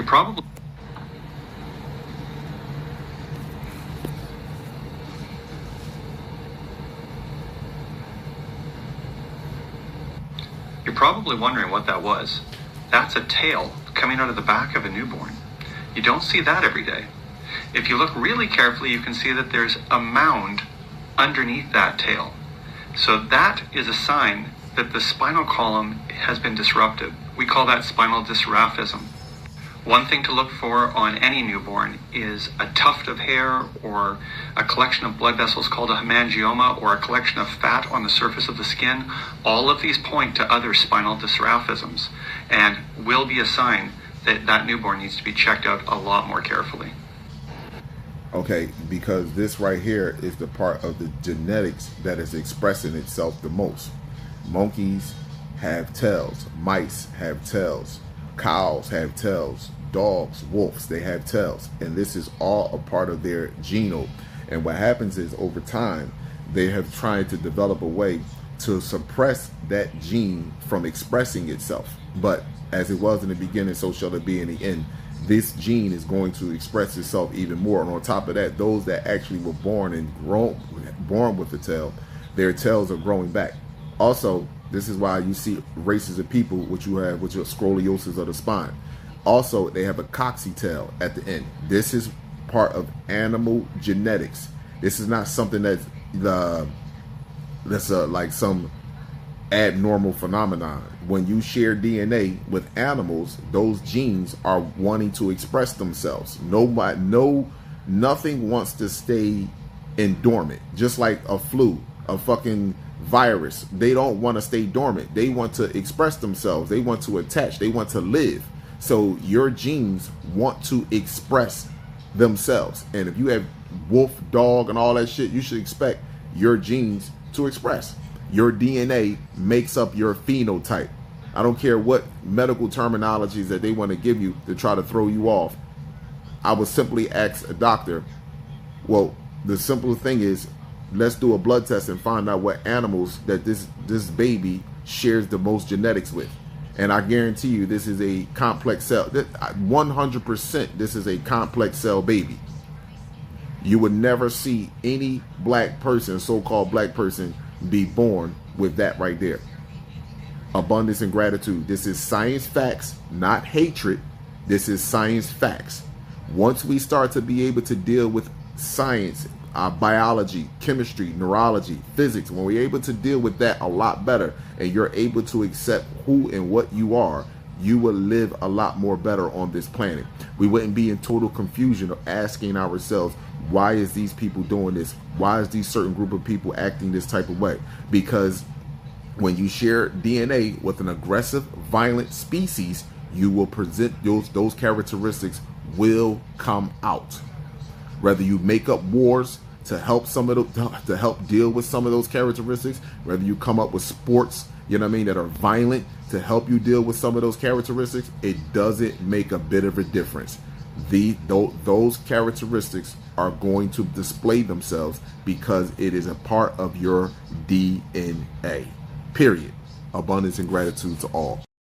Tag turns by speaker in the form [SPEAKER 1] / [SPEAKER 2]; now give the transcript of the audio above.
[SPEAKER 1] probably You're probably wondering what that was. That's a tail coming out of the back of a newborn. You don't see that every day. If you look really carefully, you can see that there's a mound underneath that tail. So that is a sign that the spinal column has been disrupted. We call that spinal dysraphism. One thing to look for on any newborn is a tuft of hair or a collection of blood vessels called a hemangioma or a collection of fat on the surface of the skin. All of these point to other spinal dysraphisms and will be a sign that that newborn needs to be checked out a lot more carefully.
[SPEAKER 2] Okay, because this right here is the part of the genetics that is expressing itself the most. Monkeys have tails, mice have tails, cows have tails, dogs, wolves, they have tails, and this is all a part of their genome. And what happens is over time they have tried to develop a way to suppress that gene from expressing itself, but as it was in the beginning, so shall it be in the end. This gene is going to express itself even more, and on top of that, those that actually were born with a tail, their tails are growing back. Also, this is why you see races of people which you have with your scoliosis of the spine. Also, they have a coxy tail at the end. This is part of animal genetics. This is not something that's like some abnormal phenomenon. When you share DNA with animals, those genes are wanting to express themselves. Nothing wants to stay in dormant. Just like a flu, a fucking virus, they don't want to stay dormant. They want to express themselves. They want to attach. They want to live. So your genes want to express themselves. And if you have wolf, dog, and all that shit, you should expect your genes to express. Your DNA makes up your phenotype. I don't care what medical terminologies that they want to give you to try to throw you off. I would simply ask a doctor, well, the simple thing is, let's do a blood test and find out what animals that this baby shares the most genetics with. And I guarantee you this is a complex cell. 100% this is a complex cell baby. You would never see any black person, so-called black person, be born with that right there. Abundance and gratitude. This is science facts, not hatred. This is science facts. Once we start to be able to deal with science, biology, chemistry, neurology, physics, when we're able to deal with that a lot better and you're able to accept who and what you are, you will live a lot more better on this planet. We wouldn't be in total confusion of asking ourselves, why is these people doing this? Why is these certain group of people acting this type of way? Because when you share DNA with an aggressive, violent species, you will present those characteristics will come out. Whether you make up wars to help to help deal with some of those characteristics, whether you come up with sports, you know what I mean, that are violent to help you deal with some of those characteristics, it doesn't make a bit of a difference. Those characteristics are going to display themselves because it is a part of your DNA. Period. Abundance and gratitude to all.